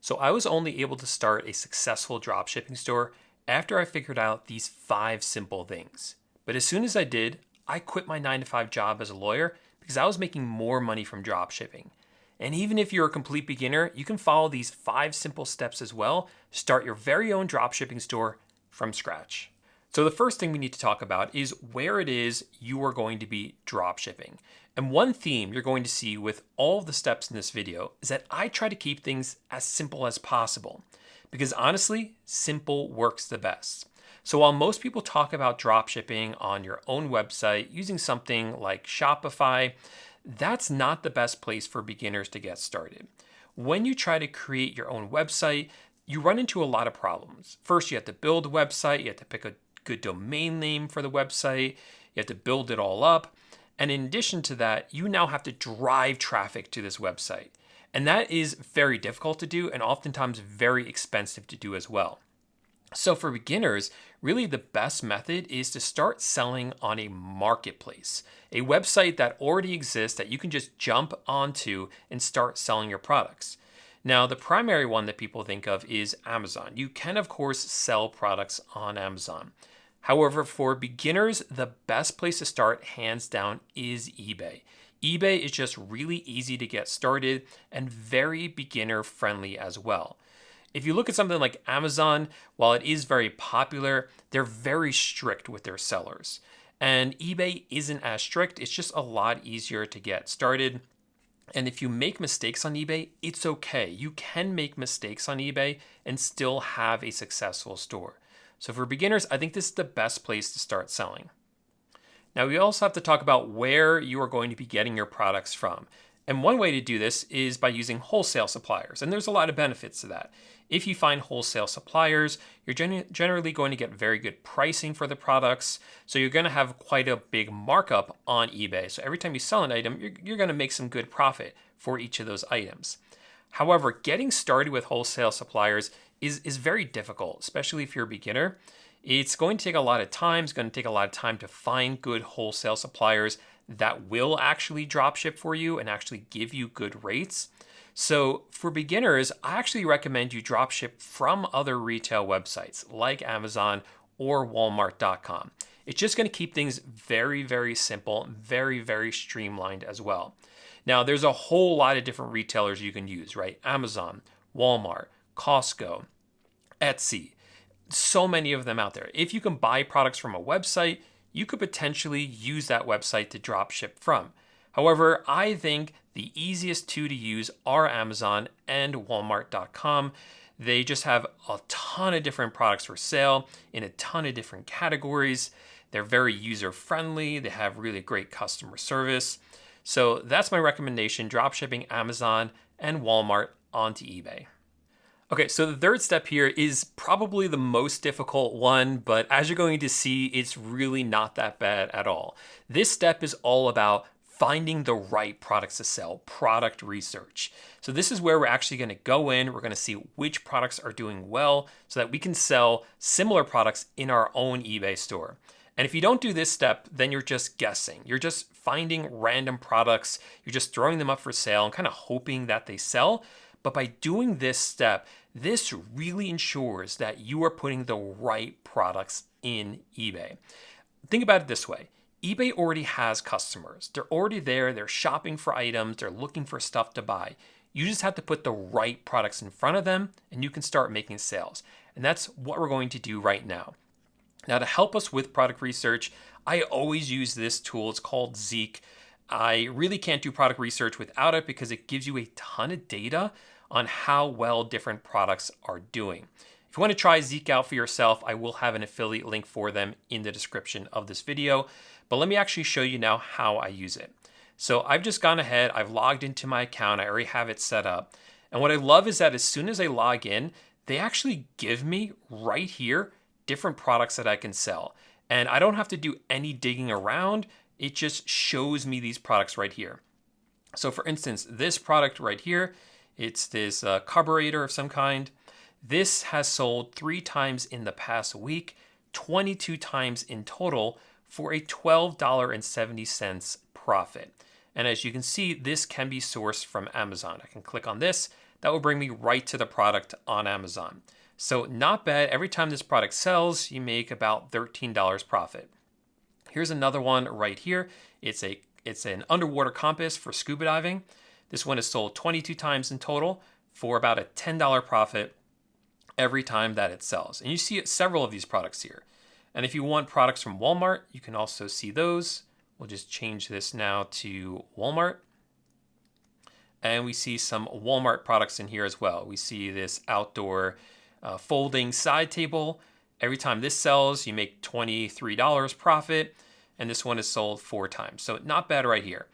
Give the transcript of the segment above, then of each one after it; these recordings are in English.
So I was only able to start a successful dropshipping store after I figured out these 5 simple things. But as soon as I did, I quit my 9 to 5 job as a lawyer because I was making more money from dropshipping. And even if you're a complete beginner, you can follow these 5 simple steps as well to start your very own dropshipping store from scratch. So the first thing we need to talk about is where it is you are going to be dropshipping. And one theme you're going to see with all of the steps in this video is that I try to keep things as simple as possible. Because honestly, simple works the best. So while most people talk about dropshipping on your own website using something like Shopify, that's not the best place for beginners to get started. When you try to create your own website, you run into a lot of problems. First, you have to build a website, you have to pick a good domain name for the website, you have to build it all up. And in addition to that, you now have to drive traffic to this website. And that is very difficult to do and oftentimes very expensive to do as well. So for beginners, really the best method is to start selling on a marketplace, a website that already exists that you can just jump onto and start selling your products. Now, the primary one that people think of is Amazon. You can, of course, sell products on Amazon. However, for beginners, the best place to start, hands down, is eBay. eBay is just really easy to get started and very beginner friendly as well. If you look at something like Amazon, while it is very popular, they're very strict with their sellers. And eBay isn't as strict, it's just a lot easier to get started. And if you make mistakes on eBay, it's okay. You can make mistakes on eBay and still have a successful store. So for beginners, I think this is the best place to start selling. Now, we also have to talk about where you are going to be getting your products from. And one way to do this is by using wholesale suppliers. And there's a lot of benefits to that. If you find wholesale suppliers, you're generally going to get very good pricing for the products. So you're going to have quite a big markup on eBay. So every time you sell an item, you're going to make some good profit for each of those items. However, getting started with wholesale suppliers is very difficult, especially if you're a beginner. It's going to take a lot of time. It's going to take a lot of time to find good wholesale suppliers that will actually drop ship for you and actually give you good rates. So for beginners, I actually recommend you drop ship from other retail websites like Amazon or Walmart.com. It's just going to keep things very, very simple, very, very streamlined as well. Now, there's a whole lot of different retailers you can use, right? Amazon, Walmart, Costco, Etsy, so many of them out there. If you can buy products from a website, you could potentially use that website to drop ship from. However, I think the easiest two to use are Amazon and Walmart.com. They just have a ton of different products for sale in a ton of different categories. They're very user-friendly. They have really great customer service. So that's my recommendation, dropshipping Amazon and Walmart onto eBay. Okay, so the third step here is probably the most difficult one, but as you're going to see, it's really not that bad at all. This step is all about finding the right products to sell, product research. So this is where we're actually going to go in. We're going to see which products are doing well so that we can sell similar products in our own eBay store. And if you don't do this step, then you're just guessing. You're just finding random products. You're just throwing them up for sale and kind of hoping that they sell. But by doing this step, this really ensures that you are putting the right products in eBay. Think about it this way. eBay already has customers. They're already there. They're shopping for items. They're looking for stuff to buy. You just have to put the right products in front of them and you can start making sales. And that's what we're going to do right now. Now, to help us with product research, I always use this tool. It's called Zeek. I really can't do product research without it because it gives you a ton of data on how well different products are doing. If you want to try Zeek out for yourself, I will have an affiliate link for them in the description of this video. But let me actually show you now how I use it. So I've just gone ahead, I've logged into my account, I already have it set up. And what I love is that as soon as I log in, they actually give me right here different products that I can sell. And I don't have to do any digging around. It just shows me these products right here. So for instance, this product right here, it's this carburetor of some kind. This has sold 3 times in the past week, 22 times in total for a $12.70 profit. And as you can see, this can be sourced from Amazon. I can click on this. that will bring me right to the product on Amazon. So not bad. Every time this product sells, you make about $13 profit. Here's another one right here. It's an underwater compass for scuba diving. This one is sold 22 times in total for about a $10 profit every time that it sells. And you see several of these products here. And if you want products from Walmart, you can also see those. We'll just change this now to Walmart. And we see some Walmart products in here as well. We see this outdoor folding side table. Every time this sells, you make $23 profit. And this one is sold 4 times. So not bad right here.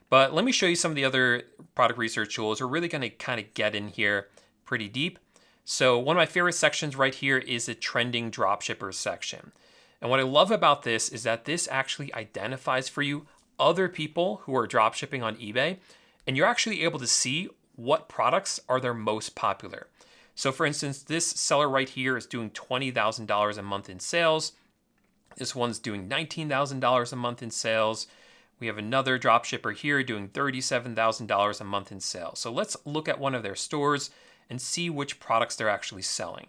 But let me show you some of the other product research tools. We're really going to kind of get in here pretty deep. So one of my favorite sections right here is the trending dropshippers section. And what I love about this is that this actually identifies for you other people who are dropshipping on eBay, and you're actually able to see what products are their most popular. So for instance, this seller right here is doing $20,000 a month in sales. This one's doing $19,000 a month in sales. We have another dropshipper here doing $37,000 a month in sales. So let's look at one of their stores and see which products they're actually selling.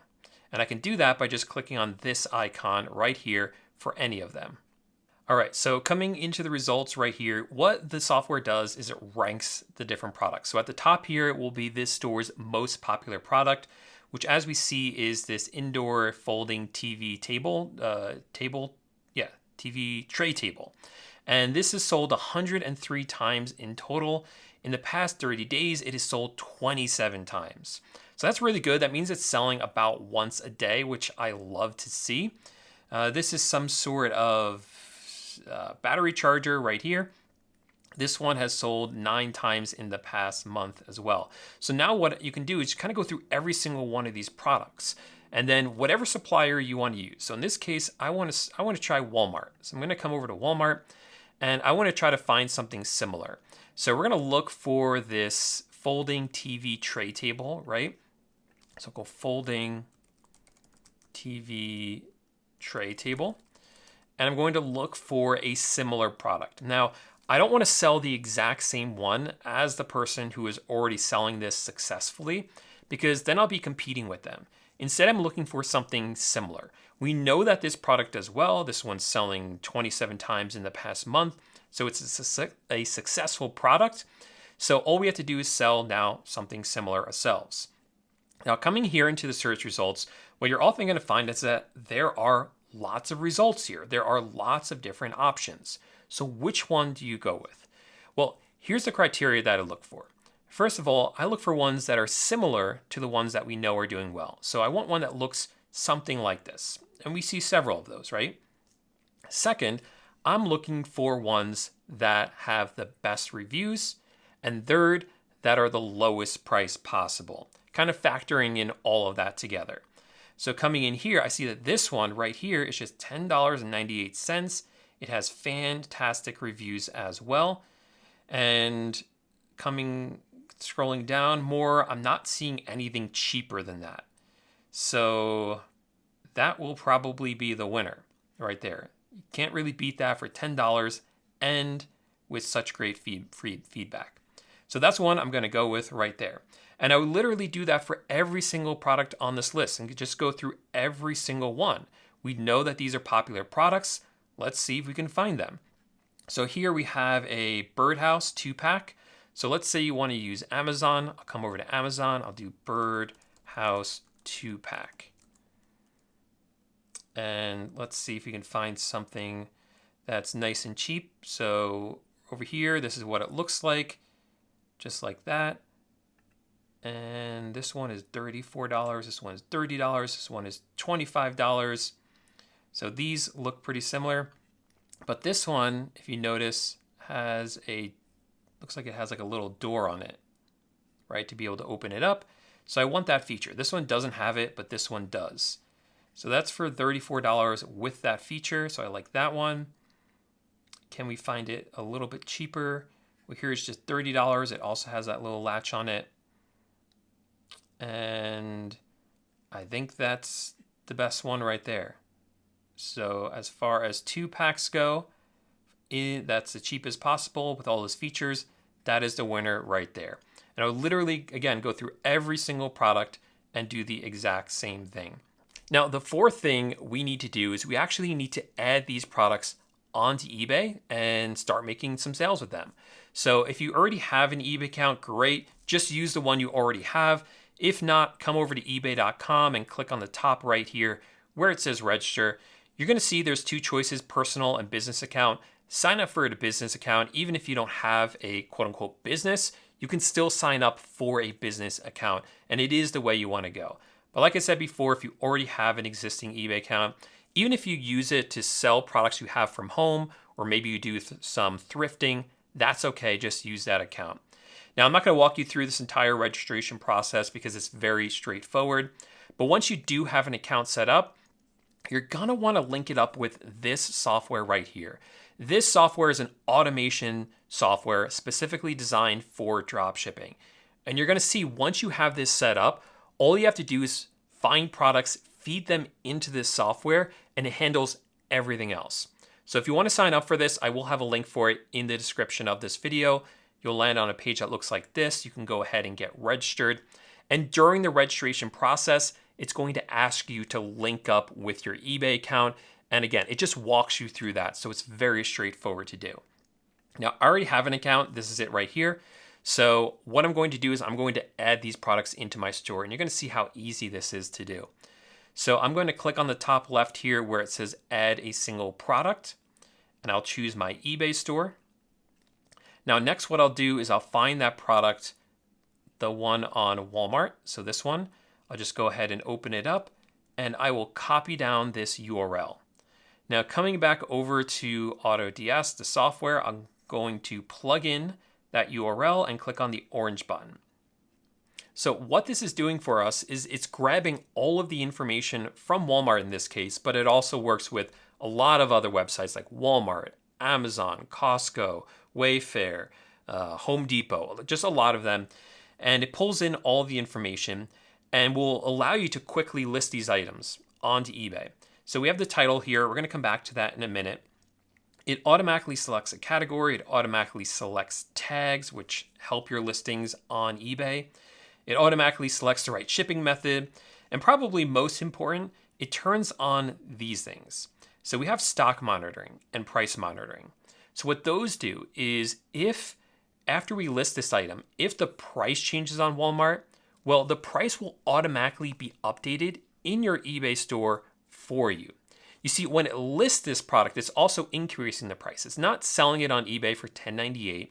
And I can do that by just clicking on this icon right here for any of them. All right, so coming into the results right here, what the software does is it ranks the different products. So at the top here will be this store's most popular product, which as we see is this indoor folding TV TV tray table. And this is sold 103 times in total. In the past 30 days, it is sold 27 times. So that's really good. That means it's selling about once a day, which I love to see. This is some sort of battery charger right here. This one has sold 9 times in the past month as well. So now what you can do is kind of go through every single one of these products and then whatever supplier you want to use. So in this case, I want to try Walmart. So I'm going to come over to Walmart and I want to try to find something similar. So we're going to look for this folding TV tray table, right? So go folding TV tray table. And I'm going to look for a similar product. Now, I don't want to sell the exact same one as the person who is already selling this successfully, because then I'll be competing with them. Instead, I'm looking for something similar. We know that this product does well. This one's selling 27 times in the past month. So it's a successful product. So all we have to do is sell now something similar ourselves. Now, coming here into the search results, what you're often going to find is that there are lots of results here. There are lots of different options. So which one do you go with? Well, here's the criteria that I look for. First of all, I look for ones that are similar to the ones that we know are doing well. So I want one that looks something like this. And we see several of those, right? Second, I'm looking for ones that have the best reviews. And third, that are the lowest price possible. Kind of factoring in all of that together. So coming in here, I see that this one right here is just $10.98. It has fantastic reviews as well. And scrolling down more, I'm not seeing anything cheaper than that. So that will probably be the winner right there. You can't really beat that for $10 and with such great feedback. So that's one I'm going to go with right there. And I would literally do that for every single product on this list and just go through every single one. We know that these are popular products. Let's see if we can find them. So here we have a birdhouse 2-pack. So let's say you want to use Amazon. I'll come over to Amazon. I'll do birdhouse 2-pack. And let's see if we can find something that's nice and cheap. So over here, this is what it looks like. Just like that. And this one is $34. This one is $30. This one is $25. So these look pretty similar. But this one, if you notice, looks like it has like a little door on it, right? To be able to open it up. So I want that feature. This one doesn't have it, but this one does. So that's for $34 with that feature. So I like that one. Can we find it a little bit cheaper? Well, here's just $30. It also has that little latch on it. And I think that's the best one right there. So as far as 2-packs go, that's the cheapest possible with all those features. That is the winner right there. And I'll literally, again, go through every single product and do the exact same thing. Now, the fourth thing we need to do is we actually need to add these products onto eBay and start making some sales with them. So if you already have an eBay account, great. Just use the one you already have. If not, come over to ebay.com and click on the top right here where it says register. You're going to see there's two choices, personal and business account. Sign up for a business account. Even if you don't have a quote unquote business, you can still sign up for a business account, and it is the way you want to go. But like I said before, if you already have an existing eBay account, even if you use it to sell products you have from home, or maybe you do some thrifting, that's okay, just use that account. Now, I'm not going to walk you through this entire registration process because it's very straightforward, but once you do have an account set up, you're going to want to link it up with this software right here. This software is an automation software specifically designed for dropshipping. And you're going to see once you have this set up, all you have to do is find products, feed them into this software, and it handles everything else. So if you want to sign up for this, I will have a link for it in the description of this video. You'll land on a page that looks like this. You can go ahead and get registered. And during the registration process, it's going to ask you to link up with your eBay account. And again, it just walks you through that. So it's very straightforward to do. Now, I already have an account. This is it right here. So what I'm going to do is I'm going to add these products into my store, and you're going to see how easy this is to do. So I'm going to click on the top left here where it says add a single product, and I'll choose my eBay store. Now, next what I'll do is I'll find that product, the one on Walmart. So this one, I'll just go ahead and open it up, and I will copy down this URL. Now, coming back over to AutoDS, the software, I'm going to plug in that URL and click on the orange button. So what this is doing for us is it's grabbing all of the information from Walmart in this case, but it also works with a lot of other websites like Walmart, Amazon, Costco, Wayfair, Home Depot, just a lot of them. And it pulls in all the information and will allow you to quickly list these items onto eBay. So we have the title here. We're going to come back to that in a minute. It automatically selects a category. It automatically selects tags, which help your listings on eBay. It automatically selects the right shipping method. And probably most important, it turns on these things. So we have stock monitoring and price monitoring. So what those do is if after we list this item, if the price changes on Walmart, well, the price will automatically be updated in your eBay store for you. You see, when it lists this product, it's also increasing the price. It's not selling it on eBay for $10.98.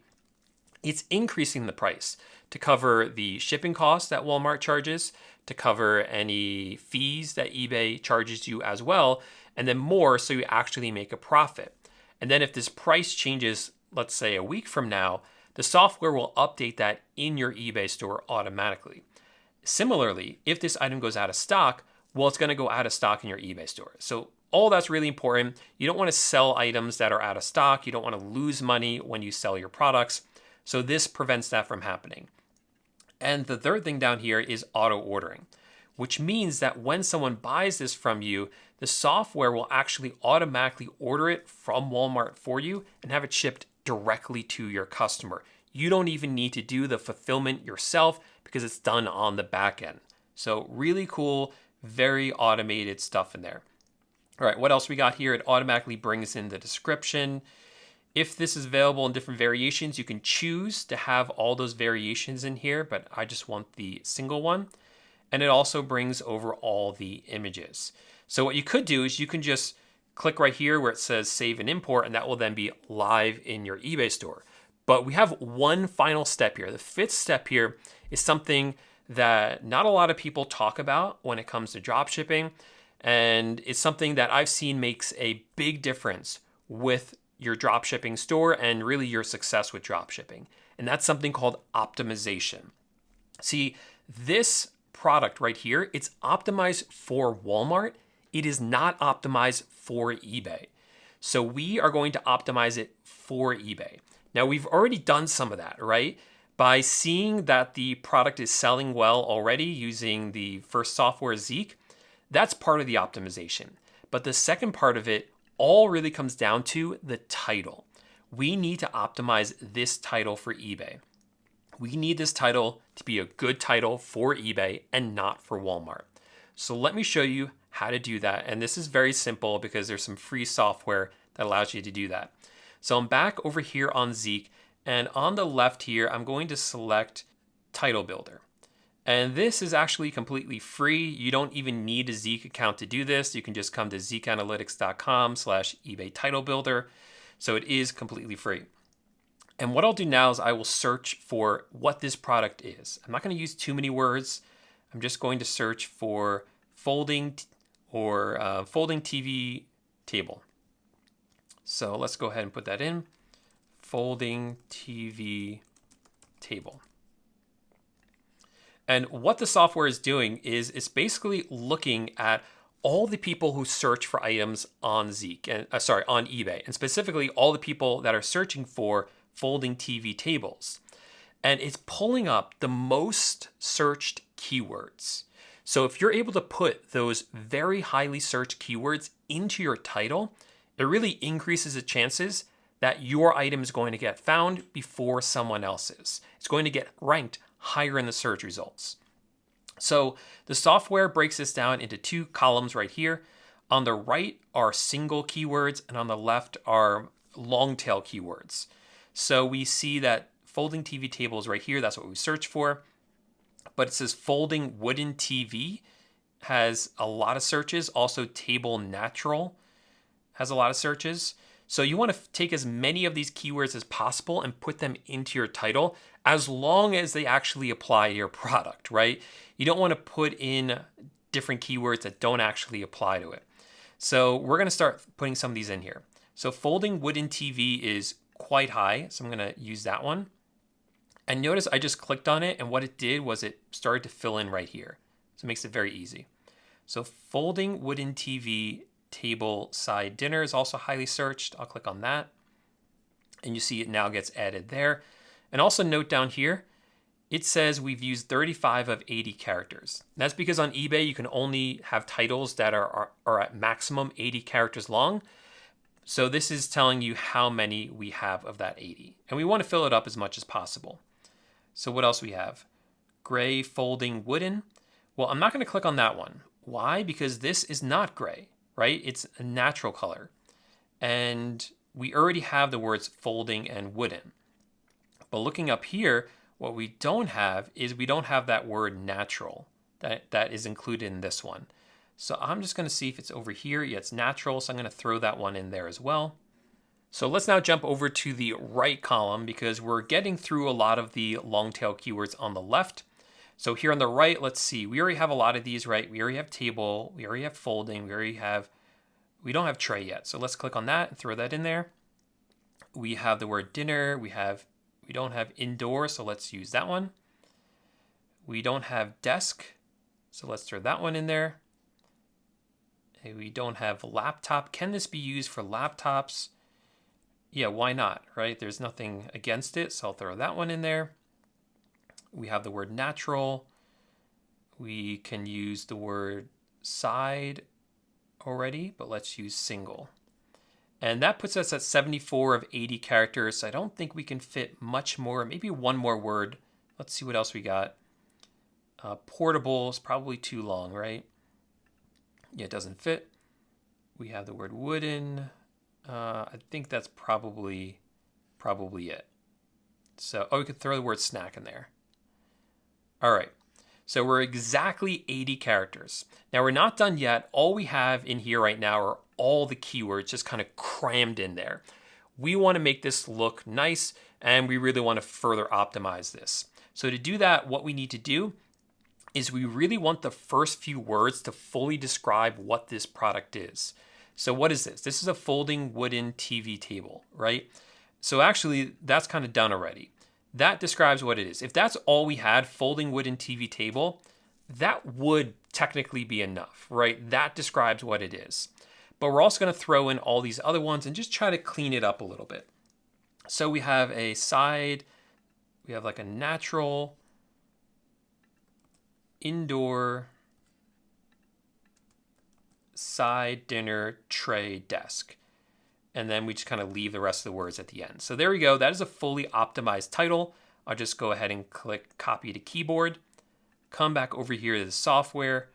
It's increasing the price to cover the shipping costs that Walmart charges, to cover any fees that eBay charges you as well, and then more so you actually make a profit. And then if this price changes, let's say a week from now, the software will update that in your eBay store automatically. Similarly, if this item goes out of stock, well, it's going to go out of stock in your eBay store. So all that's really important. You don't want to sell items that are out of stock. You don't want to lose money when you sell your products. So this prevents that from happening. And the third thing down here is auto ordering, which means that when someone buys this from you, the software will actually automatically order it from Walmart for you and have it shipped directly to your customer. You don't even need to do the fulfillment yourself because it's done on the back end. So really cool, very automated stuff in there. All right, what else we got here? It automatically brings in the description. If this is available in different variations, you can choose to have all those variations in here, but I just want the single one. And it also brings over all the images. So what you could do is you can just click right here where it says save and import, and that will then be live in your eBay store. But we have one final step here. The fifth step here is something that not a lot of people talk about when it comes to drop shipping. And it's something that I've seen makes a big difference with your drop shipping store and really your success with drop shipping. And that's something called optimization. See, this product right here, it's optimized for Walmart. It is not optimized for eBay. So we are going to optimize it for eBay. Now we've already done some of that, right? By seeing that the product is selling well already using the first software, Zeek, that's part of the optimization. But the second part of it all really comes down to the title. We need to optimize this title for eBay. We need this title to be a good title for eBay and not for Walmart. So let me show you how to do that. And this is very simple because there's some free software that allows you to do that. So I'm back over here on Zeek, and on the left here, I'm going to select Title Builder. And this is actually completely free. You don't even need a Zeek account to do this. You can just come to zeekanalytics.com/eBay Title Builder. So it is completely free. And what I'll do now is I will search for what this product is. I'm not going to use too many words. I'm just going to search for folding TV table. So let's go ahead and put that in. Folding TV table. And what the software is doing is it's basically looking at all the people who search for items on Zeek and on eBay, and specifically all the people that are searching for folding TV tables. And it's pulling up the most searched keywords. So if you're able to put those very highly searched keywords into your title, it really increases the chances that your item is going to get found before someone else's. It's going to get ranked higher in the search results. So the software breaks this down into two columns right here. On the right are single keywords, and on the left are long tail keywords. So we see that folding TV tables right here, that's what we search for. But it says folding wooden TV has a lot of searches. Also table natural has a lot of searches. So you want to take as many of these keywords as possible and put them into your title as long as they actually apply to your product, right? You don't want to put in different keywords that don't actually apply to it. So we're going to start putting some of these in here. So folding wooden TV is quite high, so I'm going to use that one. And notice I just clicked on it, and what it did was it started to fill in right here. So it makes it very easy. So folding wooden TV table side dinner is also highly searched. I'll click on that. And you see it now gets added there. And also note down here, it says we've used 35 of 80 characters. And that's because on eBay, you can only have titles that are at maximum 80 characters long. So this is telling you how many we have of that 80. And we want to fill it up as much as possible. So what else we have? Gray folding wooden. Well, I'm not going to click on that one. Why? Because this is not gray, right? It's a natural color. And we already have the words folding and wooden. But looking up here, what we don't have is we don't have that word natural that is included in this one. So I'm just going to see if it's over here. Yeah, it's natural, so I'm going to throw that one in there as well. So let's now jump over to the right column because we're getting through a lot of the long tail keywords on the left. So here on the right, let's see. We already have a lot of these, right? We already have table. We already have folding. We don't have tray yet. So let's click on that and throw that in there. We have the word dinner. We don't have indoor, so let's use that one. We don't have desk, so let's throw that one in there. And we don't have laptop. Can this be used for laptops? Yeah, why not, right? There's nothing against it, so I'll throw that one in there. We have the word natural. We can use the word side already, but let's use single. And that puts us at 74 of 80 characters. So I don't think we can fit much more, maybe one more word. Let's see what else we got. Portable is probably too long, right? Yeah, it doesn't fit. We have the word wooden. I think that's probably it. So, we could throw the word snack in there. All right. So we're exactly 80 characters. Now we're not done yet. All we have in here right now are all the keywords just kind of crammed in there. We want to make this look nice, and we really want to further optimize this. So to do that, what we need to do is we really want the first few words to fully describe what this product is. So what is this? This is a folding wooden TV table, right? So actually, that's kind of done already. That describes what it is. If that's all we had, folding wooden TV table, that would technically be enough, right? That describes what it is. But we're also going to throw in all these other ones and just try to clean it up a little bit. So we have a side, we have like a natural, indoor, side, dinner, tray, desk. And then we just kind of leave the rest of the words at the end. So there we go. That is a fully optimized title. I'll just go ahead and click copy to keyboard, come back over here to the software,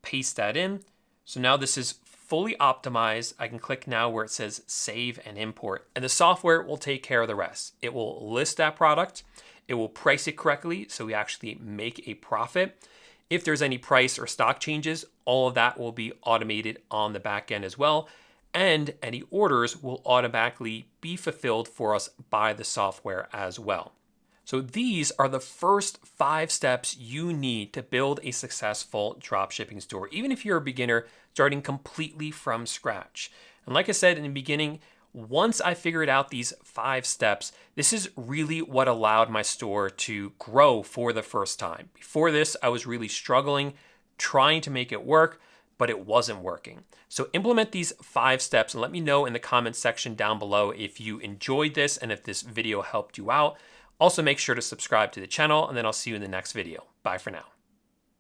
paste that in. So now this is fully optimized. I can click now where it says save and import, and the software will take care of the rest. It will list that product. It will price it correctly so we actually make a profit. If there's any price or stock changes, all of that will be automated on the back end as well. And any orders will automatically be fulfilled for us by the software as well. So these are the first 5 steps you need to build a successful dropshipping store, even if you're a beginner starting completely from scratch. And like I said in the beginning, once I figured out these 5 steps, this is really what allowed my store to grow for the first time. Before this, I was really struggling, trying to make it work, but it wasn't working. So implement these 5 steps and let me know in the comments section down below if you enjoyed this and if this video helped you out. Also, make sure to subscribe to the channel, and then I'll see you in the next video. Bye for now.